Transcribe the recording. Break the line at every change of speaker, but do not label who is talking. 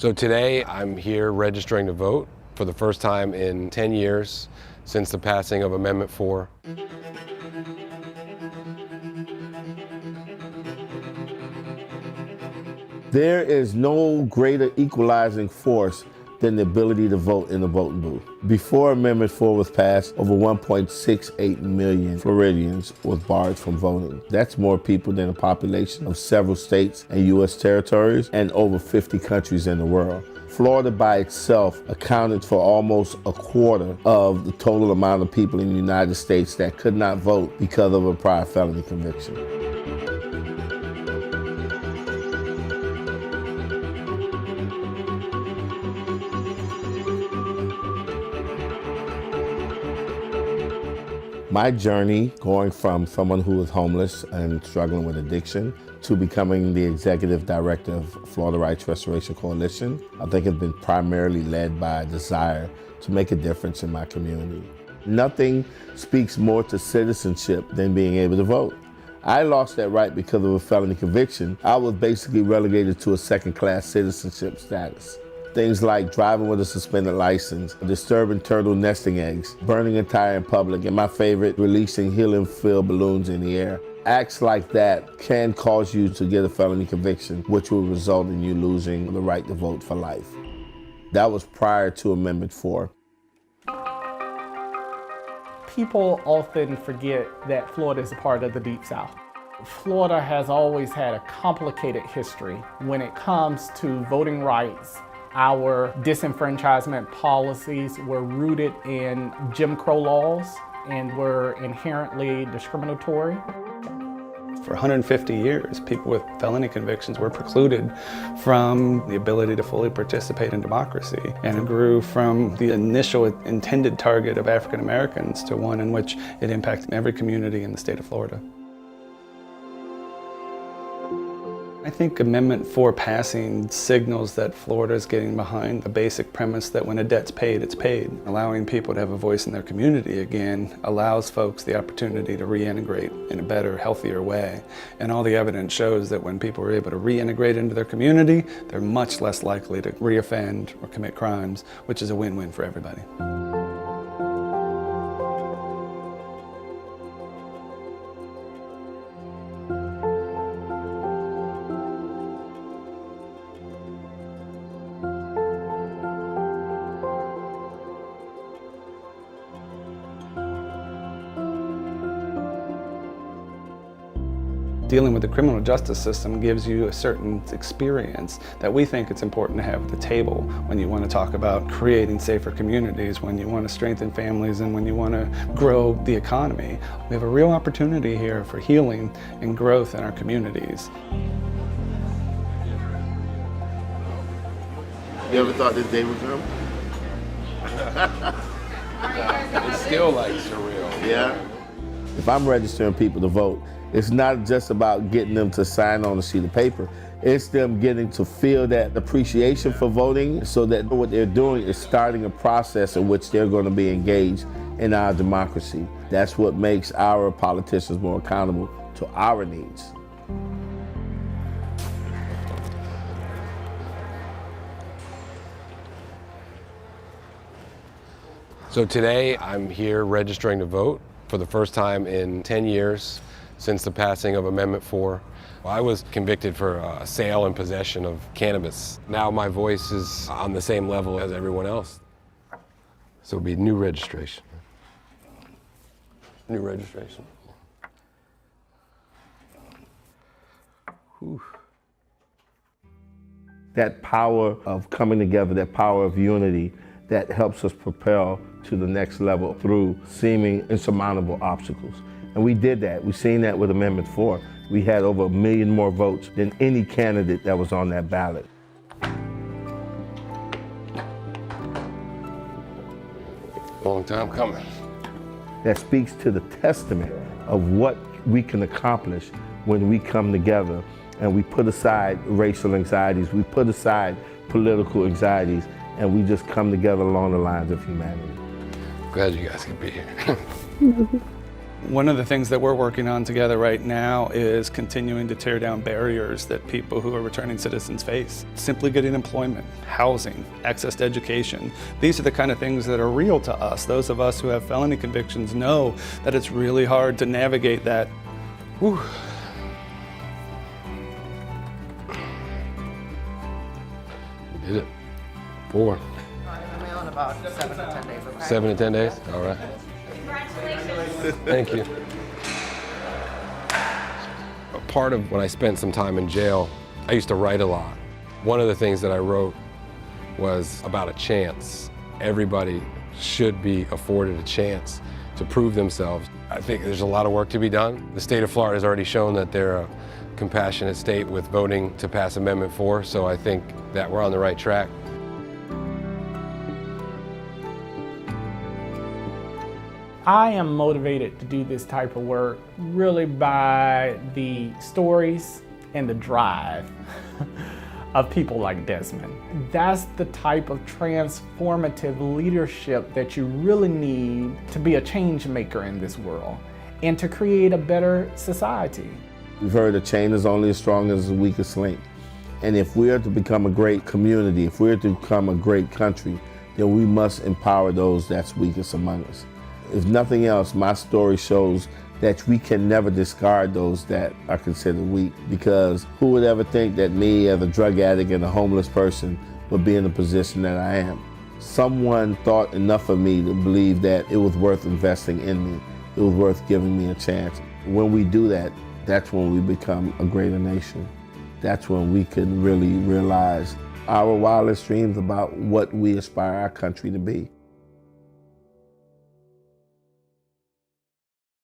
So today I'm here registering to vote for the first time in 10 years since the passing of Amendment 4.
There is no greater equalizing force than the ability to vote in the voting booth. Before Amendment 4 was passed, over 1.68 million Floridians was barred from voting. That's more people than the population of several states and U.S. territories and over 50 countries in the world. Florida by itself accounted for almost a quarter of the total amount of people in the United States that could not vote because of a prior felony conviction. My journey going from someone who was homeless and struggling with addiction to becoming the executive director of Florida Rights Restoration Coalition, I think has been primarily led by a desire to make a difference in my community. Nothing speaks more to citizenship than being able to vote. I lost that right because of a felony conviction. I was basically relegated to a second-class citizenship status. Things like driving with a suspended license, disturbing turtle nesting eggs, burning a tire in public, and my favorite, releasing helium-filled balloons in the air. Acts like that can cause you to get a felony conviction, which will result in you losing the right to vote for life. That was prior to Amendment 4.
People often forget that Florida is a part of the Deep South. Florida has always had a complicated history when it comes to voting rights. Our disenfranchisement policies were rooted in Jim Crow laws and were inherently discriminatory.
For 150 years, people with felony convictions were precluded from the ability to fully participate in democracy. And it grew from the initial intended target of African Americans to one in which it impacted every community in the state of Florida. I think Amendment 4 passing signals that Florida is getting behind the basic premise that when a debt's paid, it's paid. Allowing people to have a voice in their community again allows folks the opportunity to reintegrate in a better, healthier way. And all the evidence shows that when people are able to reintegrate into their community, they're much less likely to reoffend or commit crimes, which is a win-win for everybody. Dealing with the criminal justice system gives you a certain experience that we think it's important to have at the table when you want to talk about creating safer communities, when you want to strengthen families, and when you want to grow the economy. We have a real opportunity here for healing and growth in our communities.
You ever thought this day would come?
It's still like surreal.
Yeah. If I'm registering people to vote, it's not just about getting them to sign on a sheet of paper. It's them getting to feel that appreciation for voting so that what they're doing is starting a process in which they're going to be engaged in our democracy. That's what makes our politicians more accountable to our needs.
So today I'm here registering to vote for the first time in 10 years since the passing of Amendment 4. I was convicted for sale and possession of cannabis. Now my voice is on the same level as everyone else. So it'll be new registration. New registration. Whew.
That power of coming together, that power of unity, that helps us propel to the next level through seeming insurmountable obstacles. And we did that. We've seen that with Amendment 4. We had over 1 million more votes than any candidate that was on that ballot.
Long time coming.
That speaks to the testament of what we can accomplish when we come together and we put aside racial anxieties, we put aside political anxieties, and we just come together along the lines of humanity.
Glad you guys could be here.
One of the things that we're working on together right now is continuing to tear down barriers that people who are returning citizens face. Simply getting employment, housing, access to education. These are the kind of things that are real to us. Those of us who have felony convictions know that it's really hard to navigate that. Whew.
Did it. 4.
I'm on about 7 to 10 days, okay?
7 to 10 days? All right. Thank you. A part of when I spent some time in jail, I used to write a lot. One of the things that I wrote was about a chance. Everybody should be afforded a chance to prove themselves. I think there's a lot of work to be done. The state of Florida has already shown that they're a compassionate state with voting to pass Amendment 4, so I think that we're on the right track.
I am motivated to do this type of work really by the stories and the drive of people like Desmond. That's the type of transformative leadership that you really need to be a change maker in this world and to create a better society.
We've heard a chain is only as strong as the weakest link. And if we are to become a great community, if we are to become a great country, then we must empower those that's weakest among us. If nothing else, my story shows that we can never discard those that are considered weak, because who would ever think that me as a drug addict and a homeless person would be in the position that I am? Someone thought enough of me to believe that it was worth investing in me. It was worth giving me a chance. When we do that, that's when we become a greater nation. That's when we can really realize our wildest dreams about what we aspire our country to be.